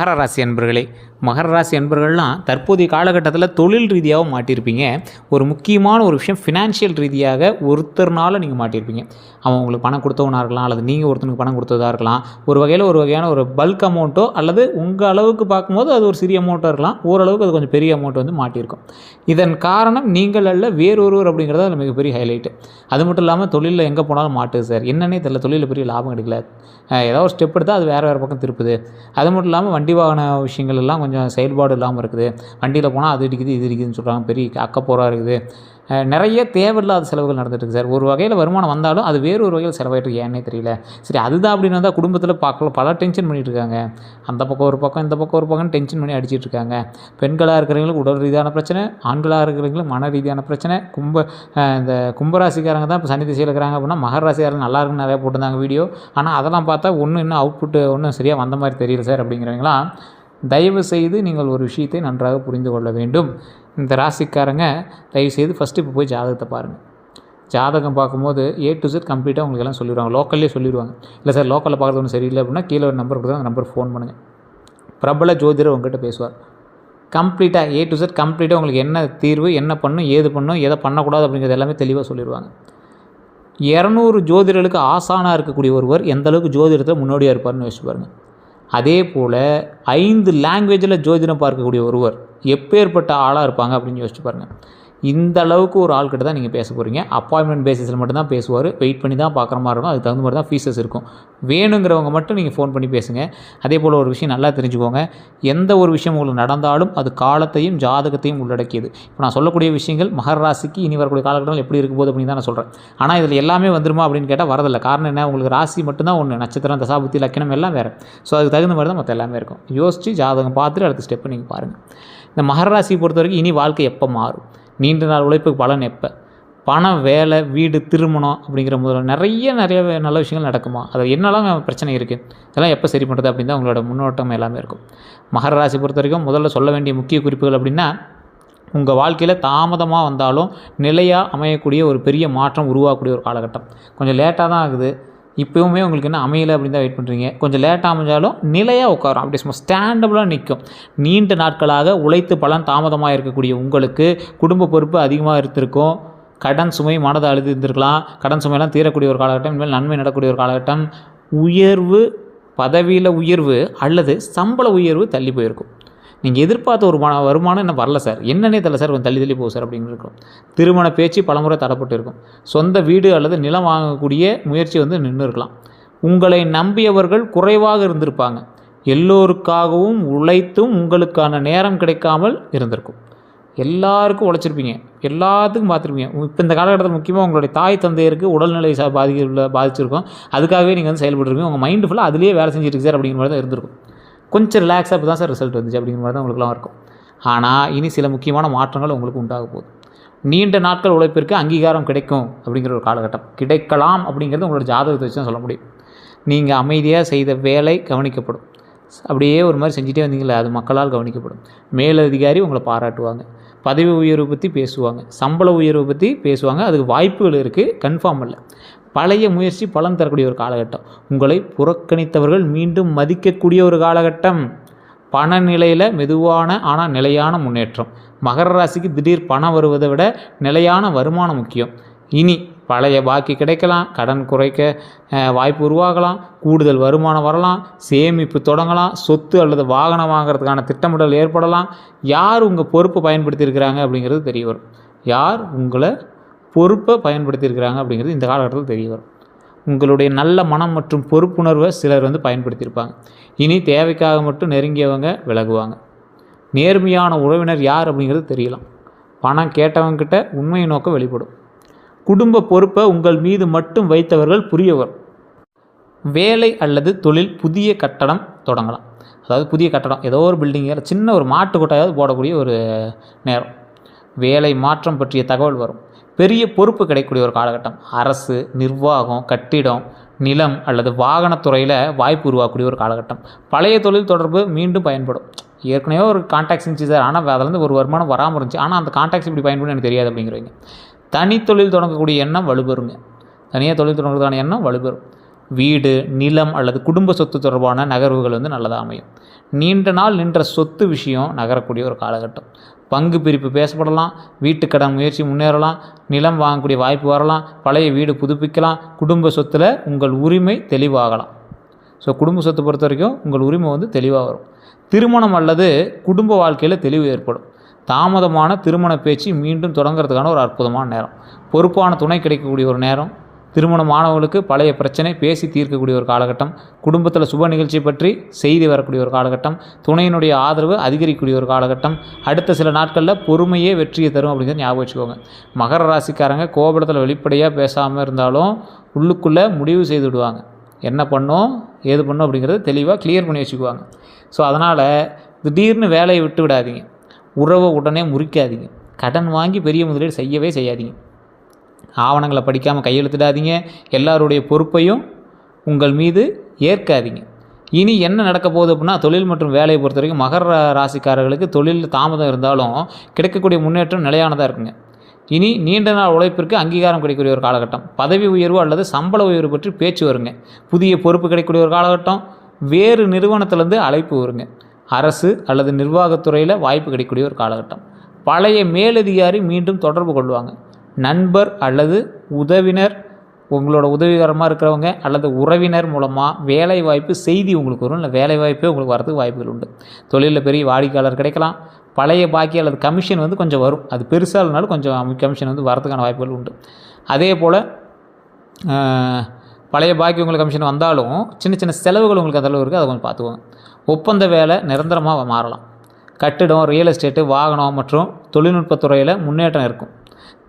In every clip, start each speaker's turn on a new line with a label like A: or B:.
A: மகர ராசி அன்பர்களே, மகர ராசி அன்பர்கள்லாம் தற்போதைய காலகட்டத்தில் தொழில் ரீதியாகவும் மாட்டியிருப்பீங்க. ஒரு முக்கியமான ஒரு விஷயம் ஃபினான்ஷியல் ரீதியாக ஒருத்தர்னால நீங்கள் மாட்டியிருப்பீங்க. அவன் உங்களுக்கு பணம் கொடுத்தவனாக இருக்கலாம், அல்லது நீங்கள் ஒருத்தனுக்கு பணம் கொடுத்ததாக இருக்கலாம். ஒரு வகையான ஒரு பல்க் அமௌண்ட்டோ அல்லது உங்கள் அளவுக்கு பார்க்கும்போது அது ஒரு சிறிய அமௌண்ட்டாக இருக்கலாம். ஓரளவுக்கு அது கொஞ்சம் பெரிய அமௌண்ட் வந்து மாட்டியிருக்கும். இதன் காரணம் நீங்கள் அல்ல வேறொருவர் அப்படிங்கிறது அதில் மிகப்பெரிய ஹைலைட்டு. அது மட்டும் இல்லாமல் தொழிலில் எங்கே போனாலும் மாட்டுது சார். என்னன்னே தெரியல, தொழிலில் பெரிய லாபம் கிடைக்கல. ஏதாவது ஒரு ஸ்டெப் எடுத்தால் அது வேறு பக்கம் திருப்புது. அது மட்டும் இல்லாமல் வண்டி வாகன விஷயங்கள் எல்லாம் கொஞ்சம் செயல்பாடு இல்லாமல் இருக்குது. வண்டியில் போனால் அது இடிக்குது இது இடிக்குதுன்னு சொல்கிறாங்க, பெரிய அக்கப்போராக இருக்குது. நிறைய தேவையில்லாத செலவுகள் நடந்துட்டு இருக்குது சார். ஒரு வகையில் வருமானம் வந்தாலும் அது வேறு ஒரு வகையில் செலவாயிட்டு ஏன்னே தெரியல. சரி, அதுதான் அப்படின்னு வந்தால் குடும்பத்தில் பல டென்ஷன் பண்ணிகிட்டு இருக்காங்க. அந்த பக்கம் ஒரு பக்கம் இந்த பக்கம் ஒரு பக்கம் டென்ஷன் பண்ணி அடிச்சிட்டு இருக்காங்க. பெண்களாக இருக்கிறவங்களுக்கு உடல் ரீதியான பிரச்சனை, ஆண்களாக இருக்கிறவங்களுக்கு மன ரீதியான பிரச்சனை. இந்த கும்பராசிக்காரங்க தான் இப்போ சனி திசையில் இருக்கிறாங்க அப்படின்னா மகர ராசிக்காரங்க நல்லா இருக்குன்னு நிறையா போட்டிருந்தாங்க வீடியோ. ஆனால் அதெல்லாம் பார்த்தா இன்னும் அவுட்புட்டு ஒன்றும் சரியாக வந்த மாதிரி தெரியல சார் அப்படிங்கிறவங்களாம் தயவு செய்து நீங்கள் ஒரு விஷயத்தை நன்றாக புரிந்து கொள்ள வேண்டும். இந்த ராசிக்காரங்க தயவுசெய்து ஃபஸ்ட்டு இப்போ போய் ஜாதகத்தை பாருங்கள். ஜாதகம் பார்க்கும்போது A to Z கம்ப்ளீட்டாக உங்களுக்கு எல்லாம் சொல்லிடுவாங்க. லோக்கல்லே சொல்லிடுவாங்க. இல்லை சார் லோக்கலில் பார்க்குறது ஒன்றும் சரியில்லை அப்படின்னா கீழே ஒரு நம்பர் கொடுத்தா அந்த நம்பர் ஃபோன் பண்ணுங்கள். பிரபல ஜோதிடர் உங்கள்கிட்ட பேசுவார். கம்ப்ளீட்டாக A to Z கம்ப்ளீட்டாக உங்களுக்கு என்ன தீர்வு, என்ன பண்ணணும், ஏது பண்ணணும், எதை பண்ணக்கூடாது அப்படிங்கிறது எல்லாமே தெளிவாக சொல்லிடுவாங்க. 200 ஜோதிடர்களுக்கு ஆசானாக இருக்கக்கூடிய ஒருவர் எந்த அளவுக்கு ஜோதிடத்தில் முன்னோடியாக இருப்பார்னு யோசிச்சு பாருங்கள். அதே போல் 5 லாங்குவேஜில் ஜோதிடம் பார்க்கக்கூடிய ஒருவர் எப்பேற்பட்ட ஆளாக இருப்பாங்க அப்படின்னு யோசிச்சு பாருங்கள். இந்த அளவுக்கு ஒரு ஆள்கிட்ட தான் நீங்கள் பேச போகிறீங்க. அப்பாயின்மெண்ட் பேசிஸில் மட்டும்தான் பேசுவார். வெயிட் பண்ணி தான் பார்க்குற மாதிரி இருக்கும். அதுக்கு தகுந்த மாதிரி தான் ஃபீஸஸ் இருக்கும். வேணுங்கிறவங்க மட்டும் நீங்கள் ஃபோன் பண்ணி பேசுங்க. அதே போல் ஒரு விஷயம் நல்லா தெரிஞ்சுக்கோங்க. எந்த ஒரு விஷயம் உங்களுக்கு நடந்தாலும் அது காலத்தையும் ஜாதகத்தையும் உள்ளடக்கியது. இப்போ நான் சொல்லக்கூடிய விஷயங்கள் மகர ராசிக்கு இனி வரக்கூடிய காலகட்டங்கள் எப்படி இருக்க போகுது அப்படின்னு தான் நான் சொல்கிறேன். ஆனால் இதில் எல்லாமே வந்துருமா அப்படின்னு கேட்டால் வரதில்லை. காரணம் என்ன, உங்களுக்கு ராசி மட்டும்தான் ஒன்று, நட்சத்திரம் தசாபுத்தி லக்கணம் எல்லாம் வேறு. ஸோ அதுக்கு தகுந்த மாதிரி தான் மற்ற எல்லாமே இருக்கும். யோசித்து ஜாதகம் பார்த்துட்டு அடுத்த ஸ்டெப்பை நீங்கள் பாருங்கள். இந்த மகர ராசியை பொறுத்த வரைக்கும் இனி வாழ்க்கை எப்போ மாறும், நீண்ட நாள் உழைப்புக்கு பலன் எப்போ, பணம், வேலை, வீடு, திருமணம் அப்படிங்கிற முதல்ல நிறைய நல்ல விஷயங்கள் நடக்குமா, அது என்னெல்லாம் பிரச்சனை இருக்குது, இதெல்லாம் எப்போ சரி பண்ணுறது அப்படின்னு தான் உங்களோட முன்னோட்டம் எல்லாமே இருக்கும். மகர ராசி பொறுத்த வரைக்கும் முதல்ல சொல்ல வேண்டிய முக்கிய குறிப்புகள் அப்படின்னா, உங்கள் வாழ்க்கையில் தாமதமாக வந்தாலும் நிலையாக அமையக்கூடிய ஒரு பெரிய மாற்றம் உருவாகக்கூடிய ஒரு காலகட்டம். கொஞ்சம் லேட்டாக தான் ஆகுது, இப்போவுமே உங்களுக்கு என்ன அமையலை அப்படின்னு தான் வெயிட் பண்ணுறீங்க. கொஞ்சம் லேட்டாக அமைஞ்சாலும் நிலையாக உட்காரும், அப்படி சும்மா ஸ்டாண்டபிளாக நிற்கும். நீண்ட நாட்களாக உழைத்து பலன் தாமதமாக இருக்கக்கூடிய உங்களுக்கு குடும்ப பொறுப்பு அதிகமாக இருந்திருக்கும். கடன் சுமை மனதை அழுது இருந்திருக்கலாம். கடன் சுமையெல்லாம் தீரக்கூடிய ஒரு காலகட்டம், இனிமேல் நன்மை நடக்கக்கூடிய ஒரு காலகட்டம். உயர்வு, பதவியில் உயர்வு அல்லது சம்பள உயர்வு தள்ளி போயிருக்கும். நீங்கள் எதிர்பார்த்த ஒரு வருமானம் இன்னும் வரல சார், என்னன்னே தெரியல சார், கொஞ்சம் தள்ளி போகும் சார் அப்படின்னு இருக்கும். திருமண பேச்சு பலமுறை தடப்பட்டு இருக்கும். சொந்த வீடு அல்லது நிலம் வாங்கக்கூடிய முயற்சி வந்து நின்று இருக்கலாம். உங்களை நம்பியவர்கள் குறைவாக இருந்திருப்பாங்க. எல்லோருக்காகவும் உழைத்தும் உங்களுக்கான நேரம் கிடைக்காமல் இருந்திருக்கும். எல்லாருக்கும் உழைச்சிருப்பீங்க, எல்லாத்துக்கும் பார்த்துருப்பீங்க. இப்போ இந்த காலகட்டத்தில் முக்கியமாக உங்களுடைய தாய் தந்தையருக்கு உடல்நிலை பாதிச்சிருக்கும். அதுக்காகவே நீங்கள் வந்து செயல்பட்டுருப்பீங்க. உங்கள் மைண்டு ஃபுல்லாக அதிலேயே வேலை செஞ்சுட்டு சார் அப்படிங்கிற மாதிரி தான் இருந்திருக்கும். கொஞ்சம் ரிலாக்ஸாக இப்போ தான் சார் ரிசல்ட் வந்துச்சு அப்படிங்கிற மாதிரி தான் உங்களுக்குலாம் இருக்கும். ஆனால் இனி சில முக்கியமான மாற்றங்கள் உங்களுக்கு உண்டாக போகுது. நீண்ட நாட்கள் உழைப்பிற்கு அங்கீகாரம் கிடைக்கும் அப்படிங்கிற ஒரு காலகட்டம் கிடைக்கலாம் அப்படிங்கிறது உங்களோட ஜாதகத்தை வச்சு தான் சொல்ல முடியும். நீங்கள் அமைதியாக செய்த வேலை கவனிக்கப்படும். அப்படியே ஒரு மாதிரி செஞ்சுட்டே வந்தீங்களே, அது மக்களால் கவனிக்கப்படும். மேலதிகாரி உங்களை பாராட்டுவாங்க. பதவி உயர்வு பற்றி பேசுவாங்க, சம்பள உயர்வு பற்றி பேசுவாங்க. அதுக்கு வாய்ப்புகள் இருக்குது, கன்ஃபார்ம் இல்லை. பழைய முயற்சி பலன் தரக்கூடிய ஒரு காலகட்டம். உங்களை புறக்கணித்தவர்கள் மீண்டும் மதிக்கக்கூடிய ஒரு காலகட்டம். பண நிலையில் மெதுவான ஆனால் நிலையான முன்னேற்றம். மகர ராசிக்கு திடீர் பணம் வருவதை விட நிலையான வருமானம் முக்கியம். இனி பழைய பாக்கி கிடைக்கலாம், கடன் குறைக்க வாய்ப்பு உருவாகலாம், கூடுதல் வருமானம் வரலாம், சேமிப்பு தொடங்கலாம், சொத்து அல்லது வாகனம் வாங்கிறதுக்கான திட்டமிடல் ஏற்படலாம். யார் உங்கள் பொறுப்பை பயன்படுத்தியிருக்கிறாங்க அப்படிங்கிறது தெரிய வரும். யார் உங்களை பொறுப்பை பயன்படுத்தியிருக்கிறாங்க அப்படிங்கிறது இந்த காலகட்டத்தில் தெரிய வரும். உங்களுடைய நல்ல மனம் மற்றும் பொறுப்புணர்வை சிலர் வந்து பயன்படுத்தியிருப்பாங்க. இனி தேவைக்காக மட்டும் நெருங்கியவங்க விலகுவாங்க. நேர்மையான உறவினர் யார் அப்படிங்கிறது தெரியலாம். பணம் கேட்டவங்ககிட்ட உண்மை நோக்கம் வெளிப்படும். குடும்ப பொறுப்பை உங்கள் மீது மட்டும் வைத்தவர்கள் புரியவர். வேலை அல்லது தொழில், புதிய கட்டடம் தொடங்கலாம். அதாவது புதிய கட்டடம், ஏதோ ஒரு பில்டிங்கில் சின்ன ஒரு மாட்டு கொட்டாயாவது போடக்கூடிய ஒரு நேரம். வேலை மாற்றம் பற்றிய தகவல் வரும். பெரிய பொறுப்பு கிடைக்கக்கூடிய ஒரு காலகட்டம். அரசு, நிர்வாகம், கட்டிடம், நிலம் அல்லது வாகனத்துறையில் வாய்ப்பு உருவாக்கக்கூடிய ஒரு காலகட்டம். பழைய தொழில் தொடர்பு மீண்டும் பயன்படும். ஏற்கனவே ஒரு கான்டாக்ட்ஸ் இருந்துச்சு சார், ஆனால் அதிலேருந்து ஒரு வருமானம் வராமல் இருந்துச்சு, ஆனால் அந்த கான்டாக்ட்ஸ் இப்படி பயன்படும் எனக்கு தெரியாது அப்படிங்கிறவங்க தனித்தொழில் தொடங்கக்கூடிய எண்ணம் வலுப்பெறுங்க. தனியாக தொழில் தொடங்குறதுக்கான எண்ணம் வலுப்பெறும். வீடு, நிலம் அல்லது குடும்ப சொத்து தொடர்பான நகர்வுகள் வந்து நல்லதாக அமையும். நீண்ட நாள் நின்ற சொத்து விஷயம் நகரக்கூடிய ஒரு காலகட்டம். பங்கு பிரிப்பு பேசப்படலாம், வீட்டுக்கடன் முயற்சி முன்னேறலாம், நிலம் வாங்கக்கூடிய வாய்ப்பு வரலாம், பழைய வீடு புதுப்பிக்கலாம், குடும்ப சொத்தில் உங்கள் உரிமை தெளிவாகலாம். ஸோ குடும்ப சொத்தை பொறுத்த வரைக்கும் உங்கள் உரிமை தெளிவாக வரும். திருமணம் அல்லது குடும்ப வாழ்க்கையில் தெளிவு ஏற்படும். தாமதமான திருமண பேச்சு மீண்டும் தொடங்கிறதுக்கான ஒரு அற்புதமான நேரம். பொறுப்பான துணை கிடைக்கக்கூடிய ஒரு நேரம். திருமணமானவர்களுக்கு பழைய பிரச்சனை பேசி தீர்க்கக்கூடிய ஒரு காலகட்டம். குடும்பத்தில் சுப நிகழ்ச்சி பற்றி செய்தி வரக்கூடிய ஒரு காலகட்டம். துணையினுடைய ஆதரவு அதிகரிக்கக்கூடிய ஒரு காலகட்டம். அடுத்த சில நாட்களில் பொறுமையே வெற்றியை தரும் அப்படிங்கிறத ஞாபகம் வச்சுக்கோங்க. மகர ராசிக்காரங்க கோபத்தில் வெளிப்படையாக பேசாமல் இருந்தாலும் உள்ளுக்குள்ளே முடிவு செய்து விடுவாங்க. என்ன பண்ணோம் ஏது பண்ணோம் அப்படிங்கிறத தெளிவாக கிளியர் பண்ணி வச்சுக்குவாங்க. ஸோ அதனால் திடீர்னு வேலையை விட்டு விடாதீங்க. உறவை உடனே முறிக்காதீங்க. கடன் வாங்கி பெரிய முதலீடு செய்யவே செய்யாதீங்க. ஆவணங்களை படிக்காமல் கையெழுத்திடாதீங்க. எல்லாருடைய பொறுப்பையும் உங்கள் மீது ஏற்காதீங்க. இனி என்ன நடக்க போகுது அப்படின்னா, தொழில் மற்றும் வேலையை பொறுத்த வரைக்கும் மகர ராசிக்காரர்களுக்கு தொழில் தாமதம் இருந்தாலும் கிடைக்கக்கூடிய முன்னேற்றம் நிலையானதாக இருக்குங்க. இனி நீண்ட நாள் உழைப்பிற்கு அங்கீகாரம் கிடைக்கக்கூடிய ஒரு காலகட்டம். பதவி உயர்வு அல்லது சம்பள உயர்வு பற்றி பேச்சு வருங்க. புதிய பொறுப்பு கிடைக்கக்கூடிய ஒரு காலகட்டம். வேறு நிறுவனத்திலேருந்து அழைப்பு வருங்க. அரசு அல்லது நிர்வாகத்துறையில் வாய்ப்பு கிடைக்கக்கூடிய ஒரு காலகட்டம். பழைய மேலதிகாரி மீண்டும் தொடர்பு கொள்வாங்க. நண்பர் அல்லது உதவினர், உங்களோட உதவிகரமாக இருக்கிறவங்க அல்லது உறவினர் மூலமாக வேலை வாய்ப்பு செய்தி உங்களுக்கு வரும். இல்லை வேலை வாய்ப்பே உங்களுக்கு வரதுக்கு வாய்ப்புகள் உண்டு. தொழிலில் பெரிய வாடிக்கையாளர் கிடைக்கலாம். பழைய பாக்கி அல்லது கமிஷன் கொஞ்சம் வரும். அது பெருசாக இல்லைனாலும் கொஞ்சம் கமிஷன் வரதுக்கான வாய்ப்புகள் உண்டு. அதே போல் பழைய பாக்கி உங்களுக்கு கமிஷன் வந்தாலும் சின்ன சின்ன செலவுகள் உங்களுக்கு அதில் இருக்குது. அதை கொஞ்சம் பார்த்துக்கோங்க. ஒப்பந்த வேலை நிரந்தரமாக மாறலாம். கட்டிடம், ரியல் எஸ்டேட்டு, வாகனம் மற்றும் தொழில்நுட்பத்துறையில் முன்னேற்றம் இருக்கும்.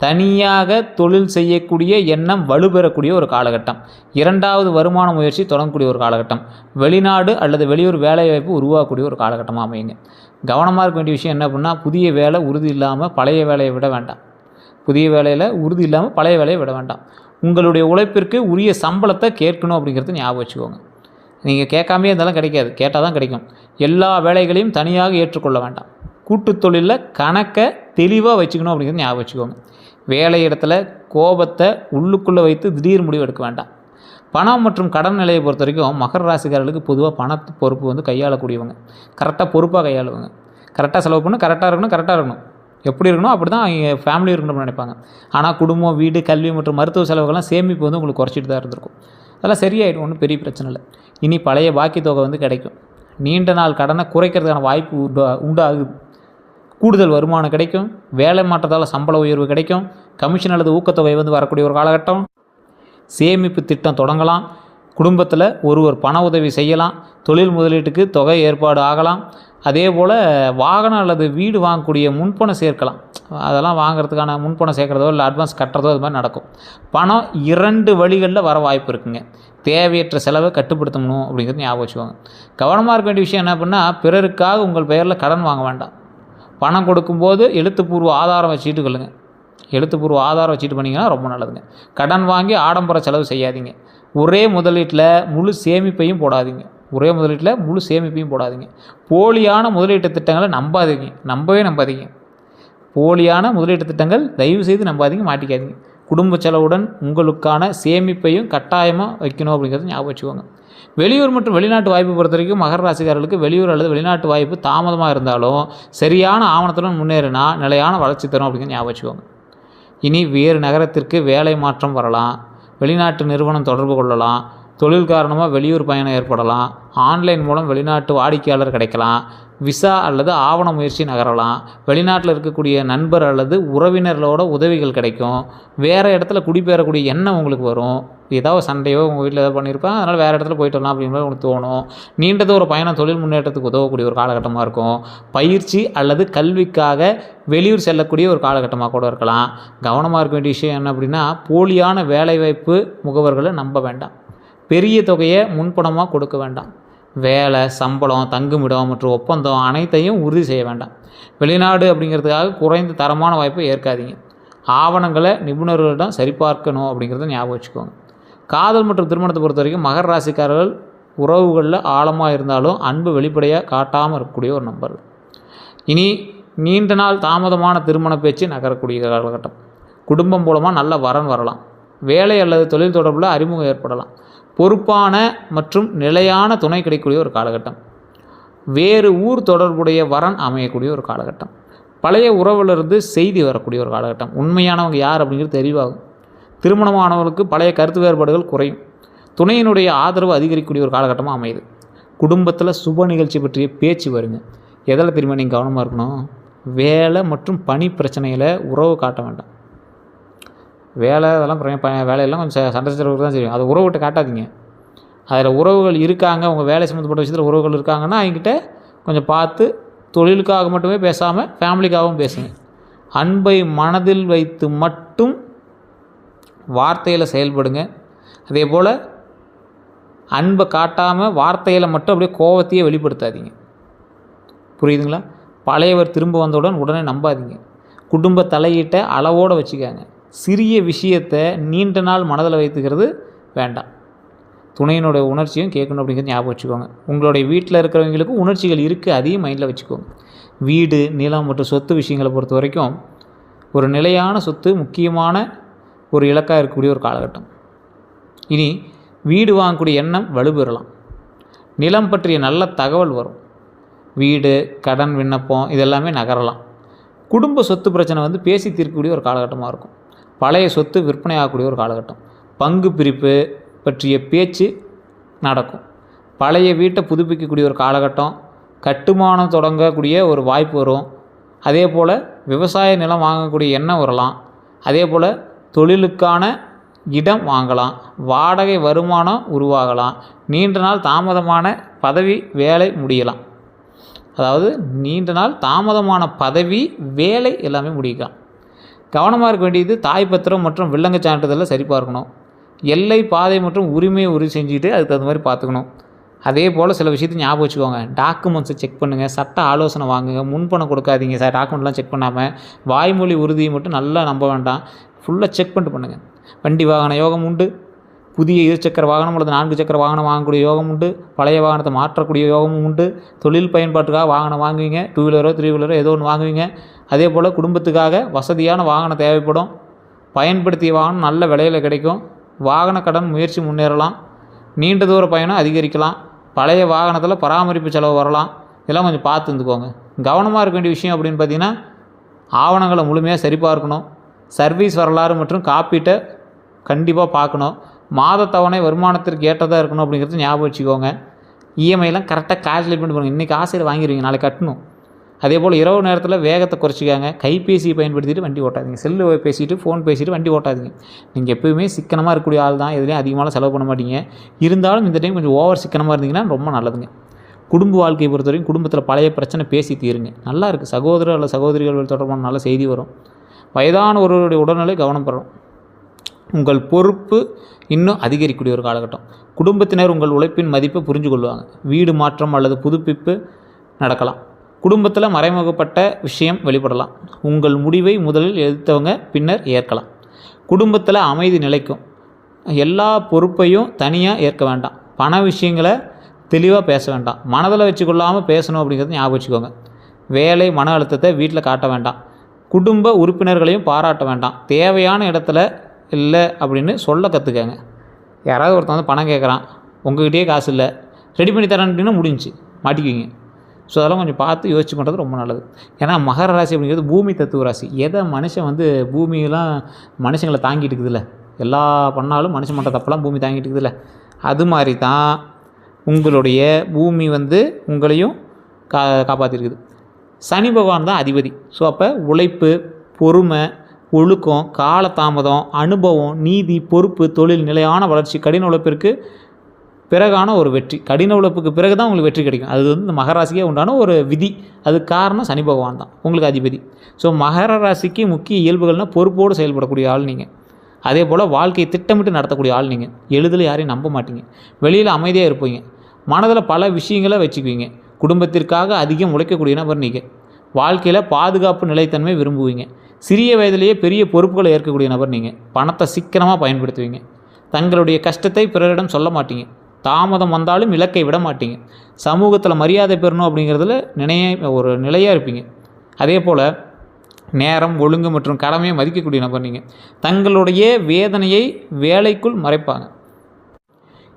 A: தனியாக தொழில் செய்யக்கூடிய எண்ணம் வலுப்பெறக்கூடிய ஒரு காலகட்டம். இரண்டாவது வருமான முயற்சி தொடங்கக்கூடிய ஒரு காலகட்டம். வெளிநாடு அல்லது வெளியூர் வேலைவாய்ப்பு உருவாக்கக்கூடிய ஒரு காலகட்டமாக அமையுங்க. கவனமாக இருக்க வேண்டிய விஷயம் என்ன அப்படின்னா, புதிய வேலை உறுதி இல்லாமல் பழைய வேலையை விட வேண்டாம். புதிய வேலையில் உறுதி இல்லாமல் பழைய வேலையை விட வேண்டாம். உங்களுடைய உழைப்பிற்கு உரிய சம்பளத்தை கேட்கணும் அப்படிங்கிறது ஞாபகம் வச்சுக்கோங்க. நீங்கள் கேட்காமே இருந்தாலும் கிடைக்காது, கேட்டால் தான் கிடைக்கும். எல்லா வேலைகளையும் தனியாக ஏற்றுக்கொள்ள வேண்டாம். கூட்டுத் தொழிலில் கணக்கை தெளிவாக வச்சுக்கணும் அப்படிங்கிறது ஞாபகம் வச்சுக்கோங்க. வேலை இடத்துல கோபத்தை உள்ளுக்குள்ளே வைத்து திடீர் முடிவு எடுக்க வேண்டாம். பணம் மற்றும் கடன் நிலையை பொறுத்த வரைக்கும் மகர ராசிக்காரர்களுக்கு பொதுவாக பணத்து பொறுப்பு கையாளக்கூடியவங்க. கரெக்டாக பொறுப்பாக கையாளுவாங்க. கரெக்டாக செலவு பண்ணணும், கரெக்டாக இருக்கணும். எப்படி இருக்கணும் அப்படி தான் ஃபேமிலி இருக்கணும்னு நினைப்பாங்க. ஆனால் குடும்பம், வீடு, கல்வி மற்றும் மருத்துவ செலவுகள்லாம் சேமிப்பு உங்களுக்கு குறைச்சிட்டு தான் இருந்திருக்கும். அதெல்லாம் சரியாயிடும், ஒன்றும் பெரிய பிரச்சனை இல்லை. இனி பழைய பாக்கி தொகை கிடைக்கும். நீண்ட நாள் கடனை குறைக்கிறதுக்கான வாய்ப்பு உண்டாகுது. கூடுதல் வருமானம் கிடைக்கும். வேலை மாற்றத்தால் சம்பள உயர்வு கிடைக்கும். கமிஷன் அல்லது ஊக்கத்தொகை வரக்கூடிய ஒரு காலகட்டம். சேமிப்பு திட்டம் தொடங்கலாம். குடும்பத்தில் ஒருவர் பண உதவி செய்யலாம். தொழில் முதலீட்டுக்கு தொகை ஏற்பாடு ஆகலாம். அதே போல் வாகனம் அல்லது வீடு வாங்கக்கூடிய முன்பணம் சேர்க்கலாம். அதெல்லாம் வாங்கிறதுக்கான முன்பணம் சேர்க்குறதோ இல்லை அட்வான்ஸ் கட்டுறதோ அது மாதிரி நடக்கும். பணம் 2 வழிகளில் வர வாய்ப்பு இருக்குங்க. தேவையற்ற செலவை கட்டுப்படுத்தணும் அப்படிங்கிறது ஞாபகம் வச்சுக்கோங்க. கவனமாக இருக்க வேண்டிய விஷயம் என்ன அப்படின்னா, பிறருக்காக உங்கள் பெயரில் கடன் வாங்க வேண்டாம். பணம் கொடுக்கும்போது எழுத்துப்பூர்வ ஆதாரம் வச்சுட்டு கொள்ளுங்கள். எழுத்துப்பூர்வ ஆதாரம் வச்சுட்டு பண்ணிங்கன்னா ரொம்ப நல்லதுங்க. கடன் வாங்கி ஆடம்பர செலவு செய்யாதீங்க. ஒரே முதலீட்டில் முழு சேமிப்பையும் போடாதீங்க. போலியான முதலீட்டு திட்டங்களை நம்பாதீங்க. போலியான முதலீட்டு திட்டங்கள் தயவுசெய்து நம்பாதீங்க, மாட்டிக்காதீங்க. குடும்ப செலவுடன் உங்களுக்கான சேமிப்பையும் கட்டாயமாக வைக்கணும் அப்படிங்கிறது ஞாபகம் வச்சுக்கோங்க. வெளியூர் மற்றும் வெளிநாட்டு வாய்ப்பு பொறுத்த வரைக்கும் மகர ராசிக்காரர்களுக்கு வெளியூர் அல்லது வெளிநாட்டு வாய்ப்பு தாமதமாக இருந்தாலும் சரியான ஆவணத்துடன் முன்னேறினா நிலையான வளர்ச்சி தரும் அப்படிங்கிறது ஞாபகம் வச்சுக்கோங்க. இனி வேறு நகரத்திற்கு வேலை மாற்றம் வரலாம். வெளிநாட்டு நிறுவனம் தொடர்பு கொள்ளலாம். தொழில் காரணமாக வெளியூர் பயணம் ஏற்படலாம். ஆன்லைன் மூலம் வெளிநாட்டு வாடிக்கையாளர் கிடைக்கலாம். விசா அல்லது ஆவண முயற்சி நகரலாம். வெளிநாட்டில் இருக்கக்கூடிய நண்பர் அல்லது உறவினர்களோட உதவிகள் கிடைக்கும். வேறு இடத்துல குடிபெயரக்கூடிய எண்ணம் உங்களுக்கு வரும். ஏதாவது சண்டையோ உங்கள் வீட்டில் ஏதாவது பண்ணியிருப்பாங்க, அதனால் வேறு இடத்துல போயிட்டு வரலாம் அப்படிங்கிற உங்களுக்கு தோணும். நீண்டது ஒரு பயணம் தொழில் முன்னேற்றத்துக்கு உதவக்கூடிய ஒரு காலகட்டமாக இருக்கும். பயிற்சி அல்லது கல்விக்காக வெளியூர் செல்லக்கூடிய ஒரு காலகட்டமாக கூட இருக்கலாம். கவனமாக இருக்க வேண்டிய விஷயம் என்ன அப்படின்னா, போலியான வேலைவாய்ப்பு முகவர்களை நம்ப வேண்டாம். பெரிய தொகையை முன்பணமாக கொடுக்க வேண்டாம். வேலை, சம்பளம், தங்குமிடம் மற்றும் ஒப்பந்தம் அனைத்தையும் உறுதி செய்ய வேண்டாம். வெளிநாடு அப்படிங்கிறதுக்காக குறைந்த தரமான வாய்ப்பை ஏற்காதீங்க. ஆவணங்களை நிபுணர்களிடம் சரிபார்க்கணும் அப்படிங்கிறத ஞாபகம் வச்சுக்கோங்க. காதல் மற்றும் திருமணத்தை பொறுத்த வரைக்கும் மகர ராசிக்காரர்கள் உறவுகளில் ஆழமாக இருந்தாலும் அன்பு வெளிப்படையாக காட்டாமல் இருக்கக்கூடிய ஒரு நம்பர். இனி நீண்ட நாள் தாமதமான திருமண பேச்சு நகரக்கூடிய காலகட்டம். குடும்பம் மூலமாக நல்ல வரன் வரலாம். வேலை அல்லது தொழில் தொடர்பில் அறிமுகம் ஏற்படலாம். பொறுப்பான மற்றும் நிலையான துணை கிடைக்கக்கூடிய ஒரு காலகட்டம். வேறு ஊர் தொடர்புடைய வரன் அமையக்கூடிய ஒரு காலகட்டம். பழைய உறவிலிருந்து செய்தி வரக்கூடிய ஒரு காலகட்டம். உண்மையானவங்க யார் அப்படிங்கிறது தெளிவாகும். திருமணமானவர்களுக்கு பழைய கருத்து வேறுபாடுகள் குறையும். துணையினுடைய ஆதரவு அதிகரிக்கக்கூடிய ஒரு காலகட்டமாக அமையுது. குடும்பத்தில் சுப நிகழ்ச்சி பற்றிய பேச்சு வருங்க. எதில் தெரியுமா நீங்கள் கவனமாக இருக்கணும்? வேலை மற்றும் பணி பிரச்சனையில் உறவு காட்ட வேண்டாம். வேலை அதெல்லாம் வேலையெல்லாம் கொஞ்சம் சண்டை சச்சரவுக்கு தான் செய்யும். அதை உறவுகிட்ட காட்டாதீங்க. அதில் உறவுகள் இருக்காங்க, உங்கள் வேலை சம்மந்தப்பட்ட விஷயத்தில் உறவுகள் இருக்காங்கன்னா அவங்ககிட்ட கொஞ்சம் பார்த்து தொழிலுக்காக மட்டுமே பேசாமல் ஃபேமிலிக்காகவும் பேசுங்க. அன்பை மனதில் வைத்து மட்டும் வார்த்தையில் செயல்படுங்க. அதே போல் அன்பை காட்டாமல் வார்த்தையில் மட்டும் அப்படியே கோபத்தையே வெளிப்படுத்தாதீங்க. புரியுதுங்களா? பழையவர் திரும்ப வந்தவுடன் உடனே நம்பாதீங்க. குடும்ப தலையீட்டை அளவோடு வச்சுக்காங்க. சிறிய விஷயத்தை நீண்ட நாள் மனதில் வைத்துக்கிறது வேண்டாம். துணையினுடைய உணர்ச்சியும் கேட்கணும் அப்படிங்கிறது ஞாபகம் வச்சுக்கோங்க. உங்களுடைய வீட்டில் இருக்கிறவங்களுக்கு உணர்ச்சிகள் இருக்குது, அதையும் மைண்டில் வச்சுக்கோங்க. வீடு, நிலம் மற்றும் சொத்து விஷயங்களை பொறுத்த வரைக்கும் ஒரு நிலையான சொத்து முக்கியமான ஒரு இலக்காக இருக்கக்கூடிய ஒரு காலகட்டம். இனி வீடு வாங்கக்கூடிய எண்ணம் வலுப்பெறலாம். நிலம் பற்றிய நல்ல தகவல் வரும். வீடு, கடன் விண்ணப்பம் இதெல்லாமே நகரலாம். குடும்ப சொத்து பிரச்சனை பேசி தீர்க்கக்கூடிய ஒரு காலகட்டமாக இருக்கும். பழைய சொத்து விற்பனை ஆகக்கூடிய ஒரு காலகட்டம். பங்கு பிரிப்பு பற்றிய பேச்சு நடக்கும். பழைய வீட்டை புதுப்பிக்கக்கூடிய ஒரு காலகட்டம். கட்டுமானம் தொடங்கக்கூடிய ஒரு வாய்ப்பு வரும். அதே போல் விவசாய நிலம் வாங்கக்கூடிய எண்ணம் வரலாம். அதே போல் தொழிலுக்கான இடம் வாங்கலாம். வாடகை வருமானம் உருவாகலாம். நீண்ட நாள் தாமதமான பதவி வேலை முடியலாம். அதாவது நீண்ட நாள் தாமதமான பதவி வேலை எல்லாமே முடிக்கலாம். கவனமாக இருக்க வேண்டியது தாய் பத்திரம் மற்றும் வில்லங்க சான்றிதழில் சரிபார்க்கணும். எல்லை, பாதை மற்றும் உரிமையை உறுதி செஞ்சுட்டு அதுக்கு தகுந்த மாதிரி பார்த்துக்கணும். அதே போல் சில விஷயத்தை ஞாபகம் வச்சுக்கோங்க. டாக்குமெண்ட்ஸை செக் பண்ணுங்கள். சட்ட ஆலோசனை வாங்குங்க. முன்பணம் கொடுக்காதீங்க. டாக்குமெண்ட்லாம் செக் பண்ணாமல் வாய்மொழி உறுதியை மட்டும் நல்லா நம்ப வேண்டாம். ஃபுல்லாக செக் பண்ணிட்டு பண்ணுங்கள். வண்டி வாகன யோகம் உண்டு. புதிய இருசக்கர வாகனம் அல்லது 4 சக்கர வாகனம் வாங்கக்கூடிய யோகம் உண்டு. பழைய வாகனத்தை மாற்றக்கூடிய யோகமும் உண்டு. தொழில் பயன்பாட்டுக்காக வாகனம் வாங்குவீங்க. 2 வீலரோ 3 வீலரோ ஏதோ ஒன்று வாங்குவீங்க. அதே போல் குடும்பத்துக்காக வசதியான வாகனம் தேவைப்படும். பயன்படுத்திய வாகனம் நல்ல விலையில் கிடைக்கும். வாகன கடன் முயற்சி முன்னேறலாம். நீண்ட தூர பயணம் அதிகரிக்கலாம். பழைய வாகனத்தில் பராமரிப்பு செலவு வரலாம். இதெல்லாம் கொஞ்சம் பார்த்து இருந்துக்கோங்க. கவனமாக இருக்க வேண்டிய விஷயம் அப்படின்னு பார்த்தீங்கன்னா, ஆவணங்களை முழுமையாக சரிபார்க்கணும். சர்வீஸ் வரலாறு மற்றும் காப்பீட்டை கண்டிப்பாக பார்க்கணும். மாத தவணை வருமானத்திற்கு ஏற்றதாக இருக்கணும் அப்படிங்கிறது ஞாபகம் வச்சுக்கோங்க. இஎம்ஐலாம் கரெக்டாக கால்குலேட் பண்ணி போகணும். இன்றைக்கி ஆசையில் வாங்கிடுவீங்க, நாளைக்கு கட்டணும். அதே போல் இரவு நேரத்தில் வேகத்தை குறைச்சிக்காங்க. கைபேசியை பயன்படுத்திட்டு வண்டி ஓட்டாதீங்க. செல்லு பேசிவிட்டு ஃபோன் பேசிவிட்டு வண்டி ஓட்டாதீங்க. நீங்கள் எப்போயுமே சிக்கனமாக இருக்கக்கூடிய ஆள் தான். எதுலேயும் அதிகமாக செலவு பண்ண மாட்டீங்க. இருந்தாலும் இந்த டைம் கொஞ்சம் ஓவர் சிக்கனமாக இருந்தீங்கன்னா ரொம்ப நல்லதுங்க. குடும்ப வாழ்க்கையை பொறுத்தவரைக்கும் குடும்பத்தில் பழைய பிரச்சனை பேசி தீருங்க. நல்லா இருக்குது. சகோதரர் அல்லது சகோதரிகள் தொடர்பான நல்ல செய்தி வரும். வயதான ஒருவருடைய உடல்நிலை கவனம் பெறும். உங்கள் பொறுப்பு இன்னும் அதிகரிக்கக்கூடிய ஒரு காலகட்டம். குடும்பத்தினர் உங்கள் உழைப்பின் மதிப்பை புரிஞ்சு கொள்வாங்க. வீடு மாற்றம் அல்லது புதுப்பிப்பு நடக்கலாம். குடும்பத்தில் மறைமுகப்பட்ட விஷயம் வெளிப்படலாம். உங்கள் முடிவை முதலில் எதிர்த்தவங்க பின்னர் ஏற்கலாம். குடும்பத்தில் அமைதி நிலைக்கும். எல்லா பொறுப்பையும் தனியாக ஏற்க வேண்டாம். பண விஷயங்களை தெளிவாக பேச வேண்டாம். மனதில் வச்சுக்கொள்ளாமல் பேசணும் அப்படிங்கிறது ஞாபகம் வச்சுக்கோங்க. வேலை, மன அழுத்தத்தை வீட்டில் காட்ட வேண்டாம். குடும்ப உறுப்பினர்களையும் பாராட்ட வேண்டாம். தேவையான இடத்துல இல்லை அப்படின்னு சொல்ல கற்றுக்கங்க. யாராவது ஒருத்தன் பணம் கேட்குறான், உங்கள்கிட்டயே காசு இல்லை, ரெடி பண்ணி தரேன் அப்படின்னா முடிஞ்சு மாட்டிக்குவீங்க. ஸோ அதெல்லாம் கொஞ்சம் பார்த்து யோசிச்சு பண்ணுறது ரொம்ப நல்லது. ஏன்னா மகர ராசி அப்படிங்கிறது பூமி தத்துவ ராசி. எதை மனுஷன் பூமியெல்லாம் மனுஷங்களை தாங்கிட்டு இருக்குதுல்ல, எல்லா பண்ணாலும் மனுஷன் பண்ணுற தப்பெல்லாம் பூமி தாங்கிட்டு இருக்குதுல்ல, அது மாதிரி தான் உங்களுடைய பூமி உங்களையும் காப்பாற்றிருக்குது. சனி பகவான் தான் அதிபதி. ஸோ அப்போ உழைப்பு, பொறுமை, ஒழுக்கம், காலதாமதம், அனுபவம், நீதி, பொறுப்பு, தொழில், நிலையான வளர்ச்சி, கடின உழைப்பிற்கு பிறகான ஒரு வெற்றி. கடின உழைப்புக்கு பிறகு தான் உங்களுக்கு வெற்றி கிடைக்கும். அது இந்த மகர ராசிக்கே உண்டான ஒரு விதி. அதுக்கு காரணம் சனி பகவான் தான் உங்களுக்கு அதிபதி. ஸோ மகர ராசிக்கு முக்கிய இயல்புகள்னால் பொறுப்போடு செயல்படக்கூடிய ஆள் நீங்கள். அதே போல் வாழ்க்கையை திட்டமிட்டு நடத்தக்கூடிய ஆள் நீங்கள். எளிதில் யாரையும் நம்ப மாட்டீங்க. வெளியில் அமைதியாக இருப்பீங்க. மனதில் பல விஷயங்களை வச்சுக்குவீங்க. குடும்பத்திற்காக அதிகம் உழைக்கக்கூடிய நபர் நீங்கள். வாழ்க்கையில் பாதுகாப்பு, நிலைத்தன்மை விரும்புவீங்க. சிறிய வயதிலேயே பெரிய பொறுப்புகளை ஏற்கக்கூடிய நபர் நீங்கள். பணத்தை சிக்கனமாக பயன்படுத்துவீங்க. தங்களுடைய கஷ்டத்தை பிறரிடம் சொல்ல மாட்டீங்க. தாமதம் வந்தாலும் இலக்கை விட மாட்டீங்க. சமூகத்தில் மரியாதை பெறணும் அப்படிங்கிறதுல ஒரு நிலையாக இருப்பீங்க. அதே போல் நேரம், ஒழுங்கு மற்றும் கடமையை மதிக்கக்கூடிய நபர் நீங்கள். தங்களுடைய வேதனையை வேலைக்குள் மறைப்பாங்க.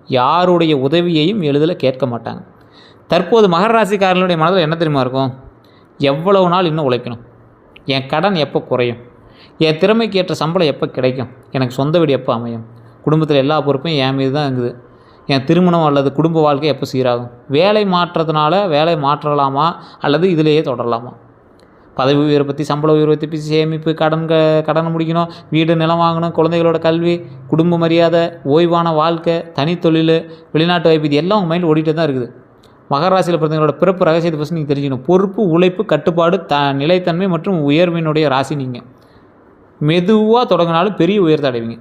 A: யாருடைய உதவியையும் எளிதில் கேட்க மாட்டாங்க. தற்போது மகர ராசிக்காரர்களுடைய மனதில் என்ன தெரியுமா இருக்கும்? எவ்வளவு நாள் இன்னும் உழைக்கணும், என் கடன் எப்போ குறையும், என் திறமைக்கு ஏற்ற சம்பளம் எப்போ கிடைக்கும், எனக்கு சொந்த வீடு எப்போ அமையும், குடும்பத்தில் எல்லா பொறுப்பையும் என் மீது தான் இருக்குது, என் திருமணம் அல்லது குடும்ப வாழ்க்கை எப்போ சீராகும், வேலை மாற்றத்தினால வேலை மாற்றலாமா அல்லது இதிலேயே தொடரலாமா, பதவி உயர்வை பற்றி, சம்பள உயர்வை பற்றி, சேமிப்பு, கடனை முடிக்கணும், வீடு நிலம் வாங்கணும், குழந்தைகளோட கல்வி, குடும்ப மரியாதை, ஓய்வான வாழ்க்கை, தனித்தொழில், வெளிநாட்டு வாய்ப்பு, இது எல்லாம் உங்கள் மைண்டில் ஓடிட்டே தான் இருக்குது. மகர ராசியில் பிறந்தவங்களோட பிறப்பு ரகசியத்தை பற்றி நீங்கள் தெரிஞ்சுக்கணும். பொறுப்பு, உழைப்பு, கட்டுப்பாடு, நிலைத்தன்மை மற்றும் உயர்வினுடைய ராசி. நீங்கள் மெதுவாக தொடங்கினாலும் பெரிய உயர்த்தை அடைவீங்க.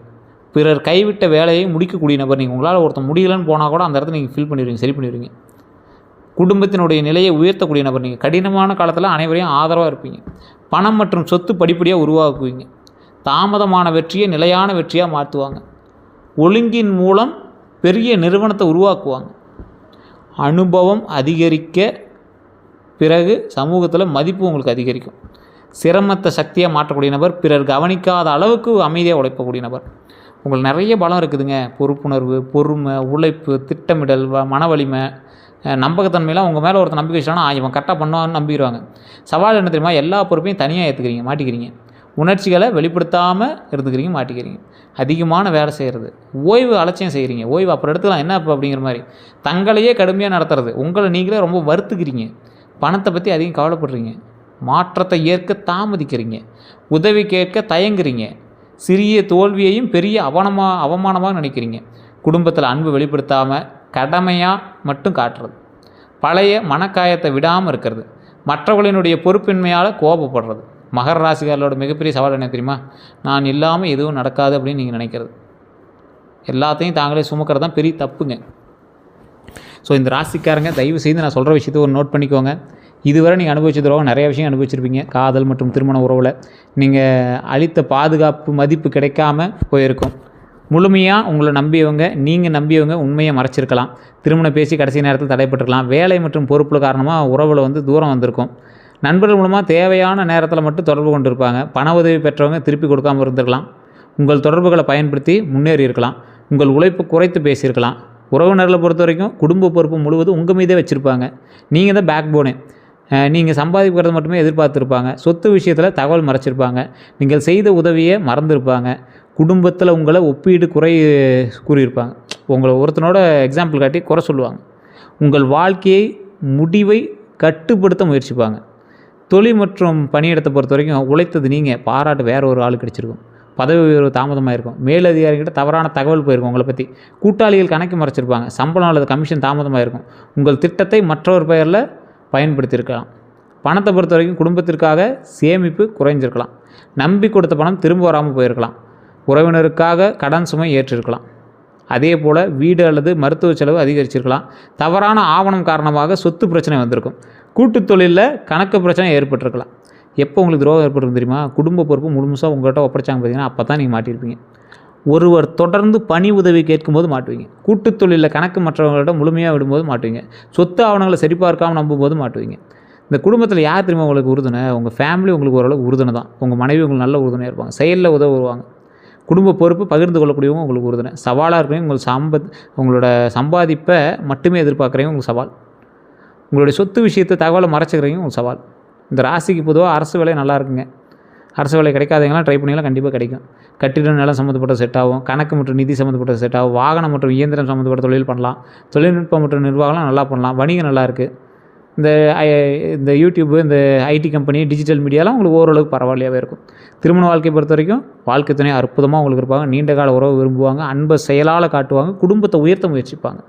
A: பிறர் கைவிட்ட வேலையை முடிக்கக்கூடிய நபர் நீங்கள். உங்களால் ஒருத்தர் முடியலன்னு போனால் கூட அந்த இடத்த நீங்கள் ஃபில் பண்ணிடுவீங்க, சரி பண்ணிடுவீங்க. குடும்பத்தினுடைய நிலையை உயர்த்தக்கூடிய நபர் நீங்கள். கடினமான காலத்தில் அனைவரையும் ஆதரவாக இருப்பீங்க. பணம் மற்றும் சொத்து படிப்படியாக உருவாக்குவீங்க. தாமதமான வெற்றியை நிலையான வெற்றியாக மாற்றுவாங்க. ஒழுங்கின் மூலம் பெரிய நிறுவனத்தை உருவாக்குவாங்க. அனுபவம் அதிகரிக்க பிறகு சமூகத்தில் மதிப்பு உங்களுக்கு அதிகரிக்கும். சிரமத்தை சக்தியாக மாற்றக்கூடிய நபர். பிறர் கவனிக்காத அளவுக்கு அமைதியாக உழைக்கக்கூடிய நபர். உங்களுக்கு நிறைய பலம் இருக்குதுங்க. பொறுப்புணர்வு, பொறுமை, உழைப்பு, திட்டமிடல், மன வலிமை, நம்பகத்தன்மையெல்லாம் உங்கள் மேலே ஒருத்தர் நம்பிக்கை வச்சானா இவன் கரெக்டாக பண்ணுவான்னு நம்பிடுவாங்க. சவால் என்ன தெரியுமா? எல்லா பொறுப்பையும் தனியாக ஏற்றுக்கிறீங்க, மாட்டிக்கிறீங்க. உணர்ச்சிகளை வெளிப்படுத்தாமல் இருந்துக்கிறீங்க, மாட்டிக்கிறீங்க. அதிகமான வேலை செய்கிறது, ஓய்வு அலட்சியம் செய்கிறீங்க. ஓய்வு அப்புறம் எடுத்துக்கலாம், என்ன இப்போ அப்படிங்கிற மாதிரி தங்களையே கடுமையாக நடத்துறது. உங்களை நீங்களே ரொம்ப வருத்துக்கிறீங்க. பணத்தை பற்றி அதிகம் கவலைப்படுறீங்க. மாற்றத்தை ஏற்க தாமதிக்கிறீங்க. உதவி கேட்க தயங்குறீங்க. சிறிய தோல்வியையும் பெரிய அவமானமாக நினைக்கிறீங்க. குடும்பத்தில் அன்பு வெளிப்படுத்தாமல் கடமையாக மட்டும் காட்டுறது. பழைய மனக்காயத்தை விடாமல் இருக்கிறது. மற்றவர்களினுடைய பொறுப்பின்மையால் கோபப்படுறது. மகர ராசிக்காரர்களோட மிகப்பெரிய சவால் என்ன தெரியுமா? நான் இல்லாமல் எதுவும் நடக்காது அப்படின்னு நீங்கள் நினைக்கிறது. எல்லாத்தையும் தாங்களே சுமக்கிறது தான் பெரிய தப்புங்க. ஸோ இந்த ராசிக்காரங்க தயவு செய்து நான் சொல்கிற விஷயத்தை ஒரு நோட் பண்ணிக்கோங்க. இதுவரை நீங்கள் அனுபவிச்ச துரோகம் நிறைய விஷயம் அனுபவிச்சிருப்பீங்க. காதல் மற்றும் திருமண உறவில் நீங்கள் அளித்த பாதுகாப்பு மதிப்பு கிடைக்காம போயிருக்கும். முழுமையாக உங்களை நம்பியவங்க, நீங்கள் நம்பியவங்க உண்மையை மறைச்சிருக்கலாம். திருமணம் பேசி கடைசி நேரத்தில் தடைப்பட்டிருக்கலாம். வேலை மற்றும் பொறுப்பு காரணமாக உறவில் தூரம் வந்திருக்கும். நண்பர்கள் மூலமாக தேவையான நேரத்தில் மட்டும் தொடர்பு கொண்டு இருப்பாங்க. பண உதவி பெற்றவங்க திருப்பி கொடுக்காமல் இருந்திருக்கலாம். உங்கள் தொடர்புகளை பயன்படுத்தி முன்னேறி இருக்கலாம். உங்கள் உழைப்பு குறைத்து பேசியிருக்கலாம். உறவினர்களை பொறுத்த வரைக்கும் குடும்ப பொறுப்பு முழுவதும் உங்கள் மீதே வச்சுருப்பாங்க. நீங்கள் தான் பேக் போனு. நீங்கள் சம்பாதிக்கிறது மட்டுமே எதிர்பார்த்துருப்பாங்க. சொத்து விஷயத்தில் தகவல் மறைச்சிருப்பாங்க. நீங்கள் செய்த உதவியை மறந்துருப்பாங்க. குடும்பத்தில் உங்களை ஒப்பீடு குறை கூறியிருப்பாங்க. உங்களை ஒருத்தனோட எக்ஸாம்பிள் காட்டி குறை சொல்லுவாங்க. உங்கள் வாழ்க்கையை முடிவை கட்டுப்படுத்த முயற்சிப்பாங்க. தொழில் மற்றும் பணியிடத்தை பொறுத்த வரைக்கும் உழைத்தது நீங்கள், பாராட்டு வேறு ஒரு ஆள் கிடச்சிருக்கும். பதவி உயர்வு தாமதமாக இருக்கும். மேலதிகாரிகிட்ட தவறான தகவல் போயிருக்கும் உங்களை பற்றி. கூட்டாளிகள் கணக்கு மறைச்சிருப்பாங்க. சம்பளம் அல்லது கமிஷன் தாமதமாக இருக்கும். உங்கள் திட்டத்தை மற்றொரு பெயரில் பயன்படுத்தியிருக்கலாம். பணத்தை பொறுத்த வரைக்கும் குடும்பத்திற்காக சேமிப்பு குறைஞ்சிருக்கலாம். நம்பி கொடுத்த பணம் திரும்ப வராமல் போயிருக்கலாம். உறவினருக்காக கடன் சுமை ஏற்றிருக்கலாம். அதே போல் வீடு அல்லது மருத்துவ செலவு அதிகரிச்சிருக்கலாம். தவறான ஆவணம் காரணமாக சொத்து பிரச்சனை வந்திருக்கும். கூட்டுத் தொழிலில் கணக்கு பிரச்சனை ஏற்பட்டிருக்கலாம். எப்போ உங்களுக்கு துரோகம் ஏற்பட்டிருக்கு தெரியுமா? குடும்ப பொறுப்பு முழுசாக உங்கள்கிட்ட ஒப்படைச்சாங்க பார்த்தீங்கன்னா அப்போ தான் நீங்கள் மாட்டியிருப்பீங்க. ஒருவர் தொடர்ந்து பணி உதவி கேட்கும்போது மாட்டுவீங்க. கூட்டுத் தொழிலில் கணக்கு மற்றவங்கள்ட்ட முழுமையாக விடும்போது மாட்டுவீங்க. சொத்து ஆவணங்களை சரிபார்க்காமல் நம்பும்போது மாட்டுவீங்க. இந்த குடும்பத்தில் யார் தெரியுமா உங்களுக்கு உறுதுணை? உங்கள் ஃபேமிலி உங்களுக்கு ஓரளவுக்கு உறுதுணை தான். உங்கள் மனைவி உங்களுக்கு நல்ல உறுதுணையாக இருப்பாங்க. செயலில் உதவுவாங்க. குடும்ப பொறுப்பு பகிர்ந்து கொள்ளக்கூடியவங்க உங்களுக்கு உறுதுணை. சவாலாக இருக்கிறவங்க உங்களோட சம்பாதிப்பை மட்டுமே எதிர்பார்க்குறவங்க உங்களுக்கு சவால். உங்களுடைய சொத்து விஷயத்தை தகவலை மறைச்சிக்கிறவங்க உங்களுக்கு சவால். இந்த ராசிக்கு பொதுவாக அரசு வேலை நல்லா இருக்குங்க. அரசு வேலை கிடைக்காதவங்களாம் ட்ரை பண்ணிங்களாம் கண்டிப்பாக கிடைக்கும். கட்டிடம் நிலம் சம்மந்தப்பட்ட செட் ஆகும். கணக்கு மற்றும் நிதி சம்மந்தப்பட்ட செட் ஆகும். வாகனம் மற்றும் இயந்திரம் சம்மந்தப்பட்ட தொழில் பண்ணலாம். தொழில்நுட்பம் மற்றும் நிர்வாகம்லாம் நல்லா பண்ணலாம். வணிகம் நல்லா இருக்குது. இந்த யூடியூப்பு, இந்த ஐடி கம்பெனி, டிஜிட்டல் மீடியாலாம் உங்களுக்கு ஓரளவுக்கு பரவாயில்லையாகவே இருக்கும். திருமண வாழ்க்கையை பொறுத்த வரைக்கும் வாழ்க்கை துணை அற்புதமாக உங்களுக்கு இருப்பாங்க. நீண்ட கால உறவு விரும்புவாங்க. அன்பை செயலால் காட்டுவாங்க. குடும்பத்தை உயர்த்த முயற்சிப்பாங்க.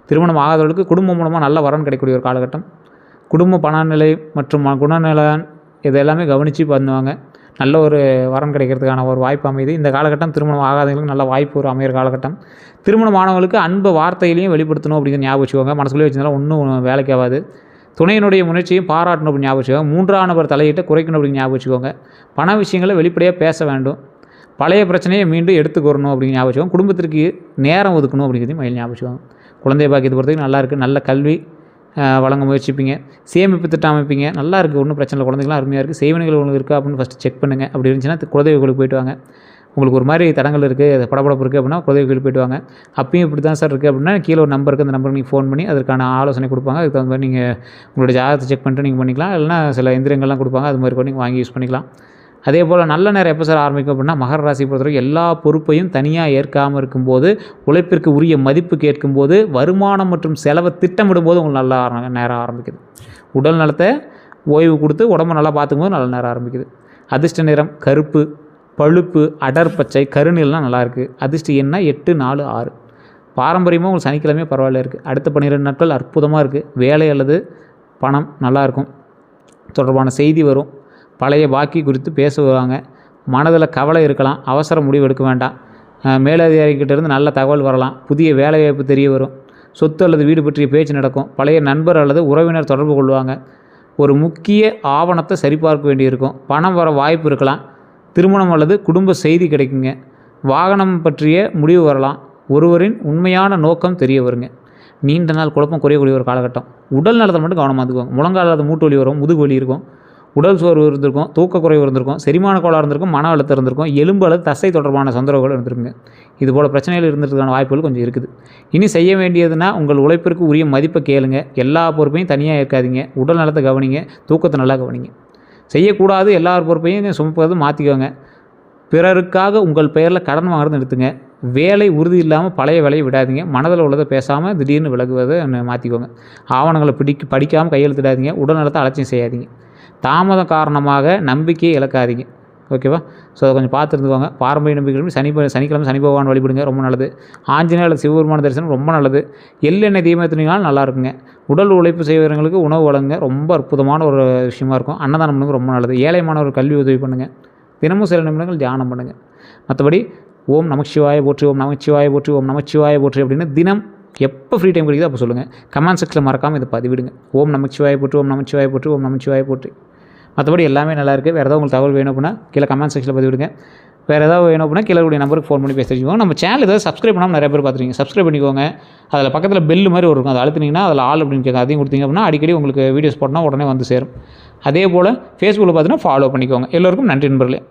A: திருமணம் ஆகாதவர்களுக்கு குடும்பம் மூலமாக நல்ல வரன் கிடைக்கக்கூடிய ஒரு காலகட்டம். குடும்ப பணநிலை மற்றும் குணநலன் இதெல்லாமே கவனித்து பண்ணுவாங்க. நல்ல ஒரு வரன் கிடைக்கிறதுக்கான ஒரு வாய்ப்பு அமையுது. இந்த காலகட்டம் திருமணம் ஆகாதவங்களுக்கு நல்ல வாய்ப்பு ஒரு அமைகிற காலகட்டம். திருமணமானவங்களுக்கு அன்பை வார்த்தையிலையும் வெளிப்படுத்தணும் அப்படிங்கிற ஞாபகம் வச்சுக்கோங்க. மனசுக்குள்ளே வச்சுருந்தாலும் ஒன்றும் வேலைக்கு ஆகாது. துணையினுடைய முயற்சியும் பாராட்டணும் அப்படின்னு ஞாபகம் வச்சுக்கோங்க. மூன்றாம் நபர் தலையிட்ட குறைக்கணும் அப்படின்னு ஞாபகம் வச்சுக்கோங்க. பண விஷயங்களை வெளிப்படையாக பேச வேண்டும். பழைய பிரச்சனையை மீண்டும் எடுத்துக்கொள்ளணும் அப்படின்னு ஞாபகம் வச்சுக்கோங்க. குடும்பத்திற்கு நேரம் ஒதுக்கணும் அப்படிங்கிறதையும் மயில் ஞாபகம் வச்சுக்கோங்க. குழந்தை பாக்கியத்தை பொறுத்தவரைக்கும் நல்லா இருக்குது. நல்ல கல்வி வழங்க முயற்சிப்பீங்க. சேமிப்பு திட்டம் அமைப்பீங்க. நல்லா இருக்குது, ஒன்றும் பிரச்சனை இல்லை. குழந்தைங்களாம் அருமையாக இருக்குது. செய்வனைகள் உங்களுக்கு இருக்கா அப்படின்னு ஃபஸ்ட்டு செக் பண்ணுங்கள். அப்படி இருந்துச்சுன்னா குலதெய்வங்களுக்கு போய்ட்டு வாங்க. உங்களுக்கு ஒரு மாதிரி தடங்கள் இருக்குது, படபடப்பு இருக்குது அப்படின்னா குலதெய்வ கோயில் போய்ட்டு வாங்க. அப்பயும் இப்படி தான் சார் இருக்குது அப்படின்னா கீழே ஒரு நம்பர் இருக்குது, அந்த நம்பருக்கு நீங்கள் ஃபோன் பண்ணி அதற்கான ஆலோசனை கொடுப்பாங்க. அதுக்கு தகுந்த மாதிரி நீங்கள் உங்களுடைய ஜாதகத்தை செக் பண்ணிட்டு நீங்கள் பண்ணிக்கலாம். இல்லைனா சில எந்திரங்கள்லாம் கொடுப்பாங்க, அது மாதிரி கூட நீங்கள் வாங்கி யூஸ் பண்ணிக்கலாம். அதே போல் நல்ல நேரம் எப்போ சார் ஆரம்பிக்கும் அப்படின்னா மகர ராசி பொறுத்தவரைக்கும் எல்லா பொறுப்பையும் தனியாக ஏற்காமல் இருக்கும்போது, உழைப்பிற்கு உரிய மதிப்பு கேட்கும்போது, வருமானம் மற்றும் செலவை திட்டமிடும்போது உங்களுக்கு நல்லா நேரம் ஆரம்பிக்குது. உடல் நலத்தை ஓய்வு கொடுத்து உடம்பை நல்லா பார்த்துக்கும்போது நல்ல நேரம் ஆரம்பிக்குது. அதிர்ஷ்ட நிறம் கருப்பு, பழுப்பு, அடர் பச்சை, கருநீலாம் நல்லாயிருக்கு. அதிர்ஷ்ட எண்ணா 8, 4, 6. பாரம்பரியமாக உங்களுக்கு சனிக்கிழமையே பரவாயில்ல இருக்குது. அடுத்த 12 நாட்கள் அற்புதமாக இருக்குது. வேலை அல்லது பணம் நல்லாயிருக்கும், தொடர்பான செய்தி வரும். பழைய பாக்கி குறித்து பேசுவாங்க. மனதில் கவலை இருக்கலாம், அவசர முடிவு எடுக்க வேண்டாம். மேலதிகாரிகிட்டேருந்து நல்ல தகவல் வரலாம். புதிய வேலைவாய்ப்பு தெரிய வரும். சொத்து அல்லது வீடு பற்றிய பேச்சு நடக்கும். பழைய நண்பர் அல்லது உறவினர் தொடர்பு கொள்வாங்க. ஒரு முக்கிய ஆவணத்தை சரிபார்க்க வேண்டியிருக்கும். பணம் வர வாய்ப்பு இருக்கலாம். திருமணம் அல்லது குடும்ப செய்தி கிடைக்குங்க. வாகனம் பற்றிய முடிவு வரலாம். ஒருவரின் உண்மையான நோக்கம் தெரிய வருங்க. நீண்ட நாள் குழப்பம் குறையக்கூடிய ஒரு காலகட்டம். உடல் நலத்தை மட்டும் கவனமாக இருந்துக்குவாங்க. முழங்கால மூட்டு வலி வரும், முதுகு வலி இருக்கும், உடல் சோர்வு இருந்திருக்கும், தூக்கக்குறைவு இருந்திருக்கும், செரிமான கோளாறு இருந்திருக்கும், மன அழுத்தம் இருந்திருக்கும், எலும்பு அல்லது தசை தொடர்பான தொந்தரவுகள் இருந்திருக்குங்க. இதுபோல் பிரச்சனைகள் இருந்ததுக்கான வாய்ப்புகள் கொஞ்சம் இருக்குது. இனி செய்ய வேண்டியதுன்னா உங்கள் உழைப்பிற்கு உரிய மதிப்பை கேளுங்க. எல்லா பொறுப்பையும் தனியாக இருக்காதீங்க. உடல் நலத்தை கவனிங்க, தூக்கத்தை நல்லா கவனிங்க. செய்யக்கூடாது எல்லார் பொறுப்பையும் சுமப்பது மாற்றிக்கோங்க. பிறருக்காக உங்கள் பெயரில் கடன் வாங்குறது நிறுத்துங்க. வேலை உறுதி இல்லாமல் பழைய வேலையை விடாதீங்க. மனதில் உள்ளதை பேசாமல் திடீர்னு விலகுவதை மாற்றிக்கோங்க. ஆவணங்களை படிக்காமல் கையெழுத்திடாதீங்க. உடல் நலத்தை அலட்சியம் செய்யாதீங்க. தாமதம் காரணமாக நம்பிக்கையை இழக்காதீங்க. ஓகேவா? ஸோ அதை கொஞ்சம் பார்த்துருந்துக்கோங்க. பாரம்பரிய நம்பிக்கை சனிக்கிழமை சனி பகவான் வழிபடுங்க, ரொம்ப நல்லது. ஆஞ்சநேயர் அல்லது சிவபெருமான தரிசனம் ரொம்ப நல்லது. எள்ளெண்ணெய் தீபத்தினாலும் நல்லா இருக்குங்க. உடல் உழைப்பு செய்வர்களுக்கு உணவு வழங்குங்க, ரொம்ப அற்புதமான ஒரு விஷயமா இருக்கும். அன்னதானம் பண்ணுங்க, ரொம்ப நல்லது. ஏழை மாணவர் கல்வி உதவி பண்ணுங்கள். தினமும் சில நிமிடங்கள் தியானம் பண்ணுங்கள். மற்றபடி ஓம் நமச்சிவாய போற்றி, ஓம் நமச்சிவாய போற்றி, ஓம் நமச்சிவாய போற்றி அப்படின்னு தினம் எப்போ ஃப்ரீ டைம் கிடைக்குதோ அப்போ சொல்லுங்கள். கமெண்ட் செக்ஷனில் மறக்காமல் இதை பதிவிடுங்க. ஓம் நமச்சிவாய போற்றி, ஓம் நமச்சிவாய போற்றி, ஓம் நமச்சிவாய போற்றி. மற்றபடி எல்லாமே நல்லாயிருக்கு. வேறு ஏதாவது உங்களுக்கு தகவல் வேணும் அப்படின்னா கீழே கமெண்ட் செக்ஷனில் பதிவிடுங்க. வேறு ஏதாவது வேணும் அப்படின்னா கீழே கூடிய நம்பருக்கு ஃபோன் பண்ணி பேச வச்சுக்கோங்க. நம்ம சேனல் ஏதாவது சப்ஸ்கிரைப் பண்ணாமல் நிறைய பேர் பார்த்துருக்கீங்க. சப்ஸ்கிரைப் பண்ணிக்கோங்க. அதில் பக்கத்தில் பெல் மாதிரி இருக்கும், அதை அழுத்தினீங்கன்னா அதில் ஆல் அப்படின்னு கேட்க, அதையும் கொடுத்தீங்க அப்படின்னா அடிக்கடி உங்களுக்கு வீடியோஸ் போட்டோன்னா உடனே வந்து சேரும். அதே போல் ஃபேஸ்புக்கில் பார்த்தீங்கன்னா ஃபாலோ பண்ணிக்கோங்க. எல்லோருக்கும் நன்றி நண்பர்களே.